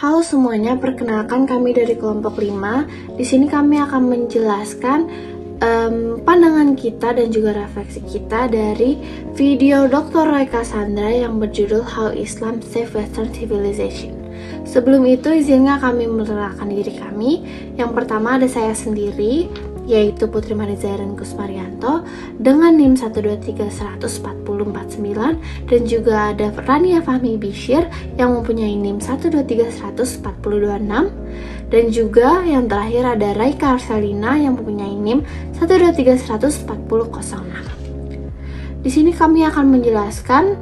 Halo semuanya, perkenalkan kami dari kelompok 5. Di sini kami akan menjelaskan pandangan kita dan juga refleksi kita dari video Dr. Roy Cassandra yang berjudul How Islam Saved Western Civilization. Sebelum itu, izinkan kami memperkenalkan diri kami. Yang pertama ada saya sendiri, yaitu Putri Marizaran Kusmarianto dengan NIM 123-140-49, dan juga ada Rania Fahmi Bishir yang mempunyai NIM 123-140-26, dan juga yang terakhir ada Raika Arselina yang mempunyai NIM 123-140-06. Di sini kami akan menjelaskan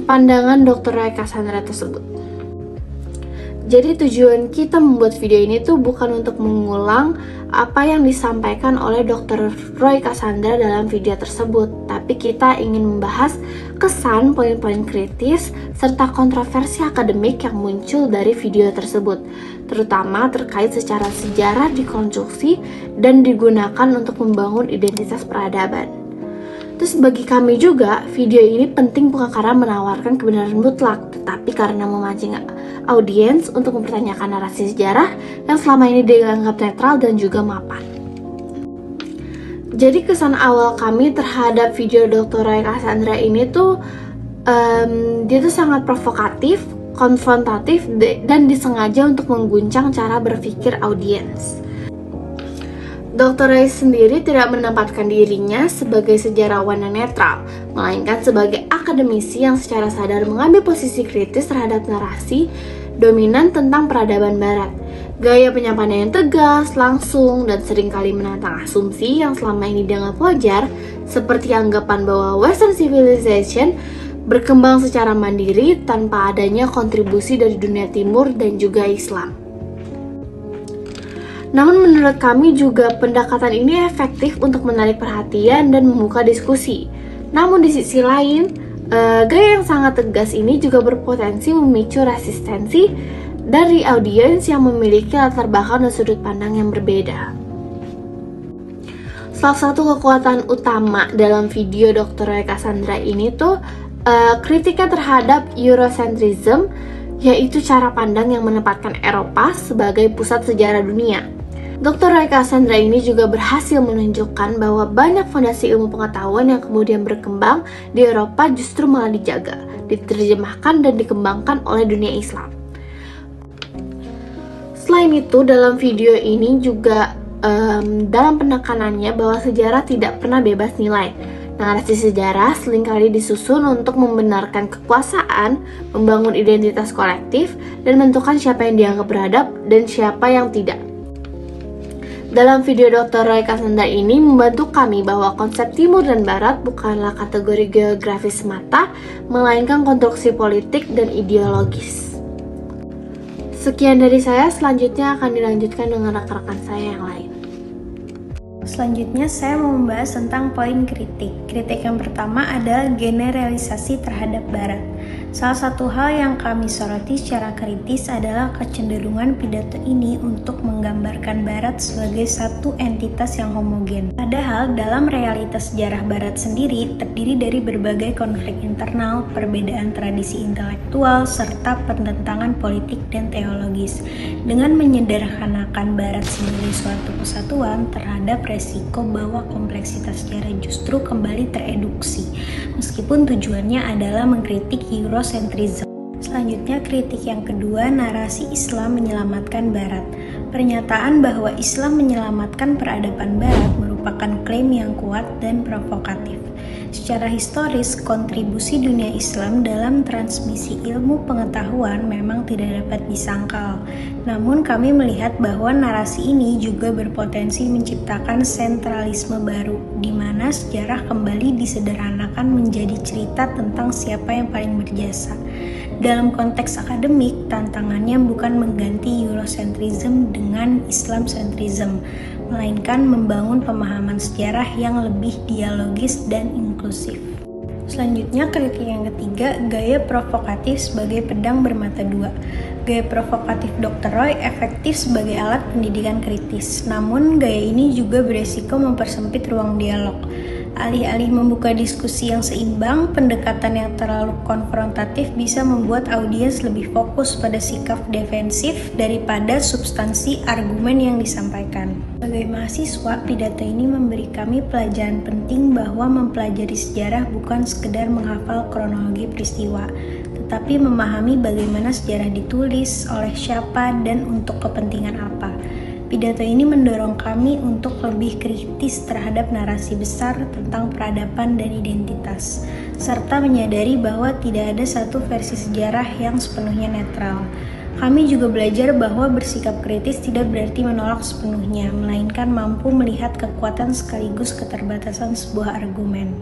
pandangan Dr. Roy Cassandra tersebut. Jadi tujuan kita membuat video ini tuh bukan untuk mengulang apa yang disampaikan oleh Dr. Roy Cassandra dalam video tersebut, tapi kita ingin membahas kesan, poin-poin kritis, serta kontroversi akademik yang muncul dari video tersebut, terutama terkait secara sejarah dikonstruksi dan digunakan untuk membangun identitas peradaban. Terus bagi kami juga, video ini penting bukan karena menawarkan kebenaran mutlak, tetapi karena memancing audiens untuk mempertanyakan narasi sejarah yang selama ini dianggap netral dan juga mapan. Jadi kesan awal kami terhadap video Dr. Roy Cassandra ini tuh dia tuh sangat provokatif, konfrontatif, dan disengaja untuk mengguncang cara berpikir audiens. Dr. Roy sendiri tidak menempatkan dirinya sebagai sejarawan yang netral, melainkan sebagai akademisi yang secara sadar mengambil posisi kritis terhadap narasi dominan tentang peradaban barat. Gaya penyampaiannya yang tegas, langsung, dan seringkali menantang asumsi yang selama ini dianggap wajar, seperti anggapan bahwa Western Civilization berkembang secara mandiri tanpa adanya kontribusi dari dunia timur dan juga Islam. Namun menurut kami juga pendekatan ini efektif untuk menarik perhatian dan membuka diskusi. Namun di sisi lain, gaya yang sangat tegas ini juga berpotensi memicu resistensi dari audiens yang memiliki latar belakang dan sudut pandang yang berbeda. Salah satu kekuatan utama dalam video Dr. Roy Cassandra ini tuh kritiknya terhadap Eurocentrism, yaitu cara pandang yang menempatkan Eropa sebagai pusat sejarah dunia. Dr. Roy Cassandra ini juga berhasil menunjukkan bahwa banyak fondasi ilmu pengetahuan yang kemudian berkembang di Eropa justru malah dijaga, diterjemahkan dan dikembangkan oleh dunia Islam. Selain itu, dalam video ini juga dalam penekanannya bahwa sejarah tidak pernah bebas nilai. Narasi sejarah seringkali disusun untuk membenarkan kekuasaan, membangun identitas kolektif, dan menentukan siapa yang dianggap beradab dan siapa yang tidak. Dalam video Dr. Roy Cassandra ini membantu kami bahwa konsep timur dan barat bukanlah kategori geografis semata, melainkan konstruksi politik dan ideologis. Sekian dari saya, selanjutnya akan dilanjutkan dengan rekan-rekan saya yang lain. Selanjutnya saya mau membahas tentang poin kritik. Kritik yang pertama adalah generalisasi terhadap barat. Salah satu hal yang kami soroti secara kritis adalah kecenderungan pidato ini untuk menggambarkan barat sebagai satu entitas yang homogen. Padahal dalam realitas sejarah barat sendiri terdiri dari berbagai konflik internal, perbedaan tradisi intelektual, serta pertentangan politik dan teologis. Dengan menyederhanakan barat sebagai suatu kesatuan terhadap resiko bahwa kompleksitas sejarah justru kembali tereduksi, meskipun tujuannya adalah mengkritik Eurocentrism. Selanjutnya, kritik yang kedua, narasi Islam menyelamatkan Barat. Pernyataan bahwa Islam menyelamatkan peradaban Barat merupakan klaim yang kuat dan provokatif. Secara historis, kontribusi dunia Islam dalam transmisi ilmu pengetahuan memang tidak dapat disangkal. Namun kami melihat bahwa narasi ini juga berpotensi menciptakan sentralisme baru, di mana sejarah kembali disederhanakan menjadi cerita tentang siapa yang paling berjasa. Dalam konteks akademik, tantangannya bukan mengganti Eurocentrism dengan Islamcentrism, melainkan membangun pemahaman sejarah yang lebih dialogis dan inklusif. Selanjutnya, kritik yang ketiga, gaya provokatif sebagai pedang bermata dua. Gaya provokatif Dr. Roy efektif sebagai alat pendidikan kritis, namun gaya ini juga beresiko mempersempit ruang dialog. Alih-alih membuka diskusi yang seimbang, pendekatan yang terlalu konfrontatif bisa membuat audiens lebih fokus pada sikap defensif daripada substansi argumen yang disampaikan. Sebagai mahasiswa, pidato ini memberi kami pelajaran penting bahwa mempelajari sejarah bukan sekedar menghafal kronologi peristiwa, tetapi memahami bagaimana sejarah ditulis, oleh siapa, dan untuk kepentingan apa. Pidato ini mendorong kami untuk lebih kritis terhadap narasi besar tentang peradaban dan identitas, serta menyadari bahwa tidak ada satu versi sejarah yang sepenuhnya netral. Kami juga belajar bahwa bersikap kritis tidak berarti menolak sepenuhnya, melainkan mampu melihat kekuatan sekaligus keterbatasan sebuah argumen.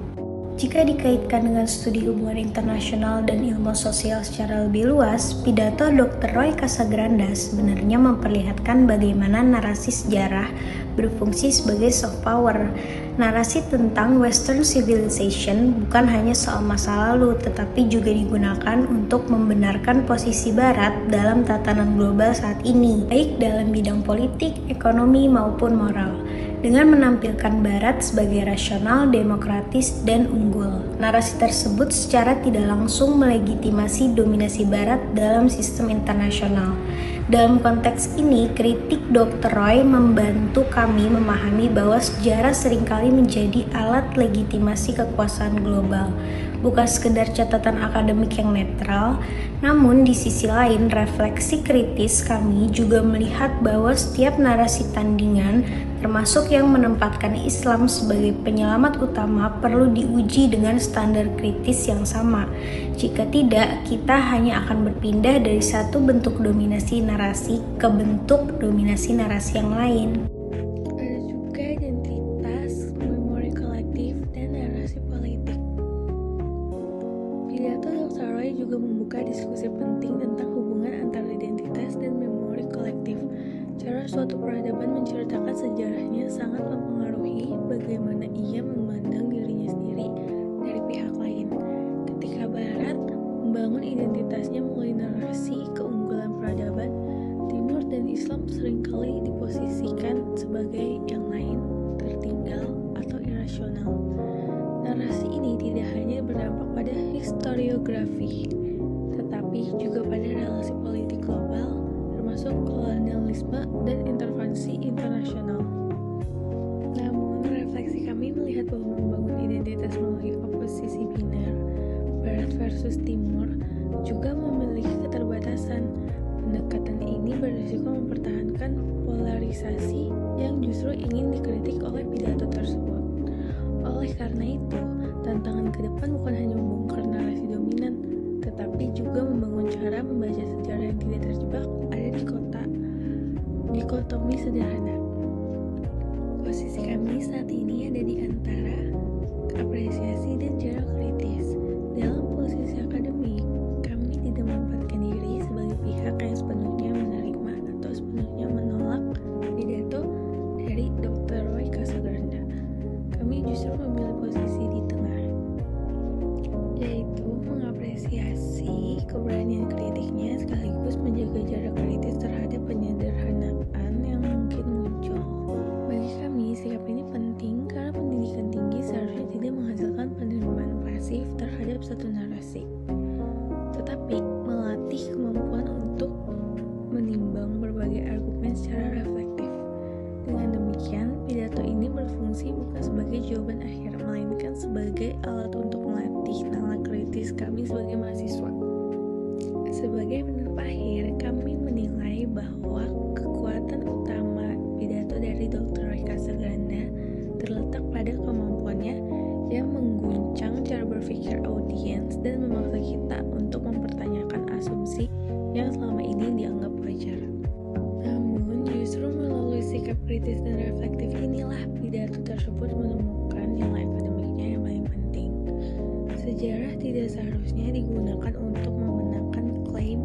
Jika dikaitkan dengan studi hubungan internasional dan ilmu sosial secara lebih luas, pidato Dr. Roy Casagranda sebenarnya memperlihatkan bagaimana narasi sejarah berfungsi sebagai soft power. Narasi tentang Western civilization bukan hanya soal masa lalu, tetapi juga digunakan untuk membenarkan posisi Barat dalam tatanan global saat ini, baik dalam bidang politik, ekonomi, maupun moral. Dengan menampilkan Barat sebagai rasional, demokratis, dan unggul, narasi tersebut secara tidak langsung melegitimasi dominasi Barat dalam sistem internasional. Dalam konteks ini, kritik Dr. Roy membantu kami memahami bahwa sejarah seringkali menjadi alat legitimasi kekuasaan global, bukan sekedar catatan akademik yang netral. Namun di sisi lain, refleksi kritis kami juga melihat bahwa setiap narasi tandingan, termasuk yang menempatkan Islam sebagai penyelamat utama, perlu diuji dengan standar kritis yang sama. Jika tidak, kita hanya akan berpindah dari satu bentuk dominasi narasi ke bentuk dominasi narasi yang lain. Ada juga identitas, memori kolektif, dan narasi politik. Pidato Dr. Roy juga membuka diskusi penting tentang hubungan antara identitas dan memori kolektif. Cara suatu peradaban menceritakan sejarahnya sangat mempengaruhi bagaimana ia memandang dirinya sendiri dari pihak lain. Ketika Barat membangun identitasnya melalui narasi keunggulan peradaban, Timur dan Islam seringkali diposisikan sebagai yang lain, tertinggal, atau irasional. Narasi ini tidak hanya berdampak pada historiografi, tetapi juga pada relasi politik global, termasuk kolonialisme dan intervensi internasional. Namun, refleksi kami melihat bahwa membangun identitas melalui oposisi biner, Barat versus Timur, juga memiliki keterbatasan. Pendekatan ini berisiko mempertahankan polarisasi yang justru ingin dikritik oleh pidato tersebut. Oleh karena itu, tantangan ke depan bukan hanya membongkar narasi dominan, tetapi juga membangun cara membaca sejarah yang tidak terjebak ada di dikotomi sederhana. Posisi kami saat ini ada di antara apresiasi dan jarak kritis. Dalam posisi akademik, kami tidak menempatkan diri sebagai pihak yang sepenuhnya menerima atau sepenuhnya menolak pidato dari Dr. Roy Casagranda. Kami justru memilih posisi di tengah, yaitu mengapresiasi keberanian kritiknya sekaligus menjaga jarak kritis terhadap penyederhanaan yang mungkin muncul. Bagi kami, sikap ini penting karena pendidikan tinggi seharusnya tidak menghasilkan penerimaan pasif terhadap satu narasi, tetapi melatih kemampuan untuk menimbang berbagai argumen secara reflektif. Dengan demikian, pidato ini berfungsi bukan sebagai jawaban akhir, melainkan sebagai alat untuk melatih nalar kritis kami sebagai mahasiswa. Sebagai penutup akhir, kami menilai bahwa kekuatan utama pidato dari Dr. Roy Casagranda terletak pada kemampuannya yang mengguncang cara berpikir audiens dan memaksa kita untuk mempertanyakan asumsi yang selama ini dianggap wajar. Namun, justru melalui sikap kritis dan reflektif inilah pidato tersebut menemukan nilai akademiknya yang paling penting. Sejarah tidak seharusnya digunakan untuk memenangkan klaim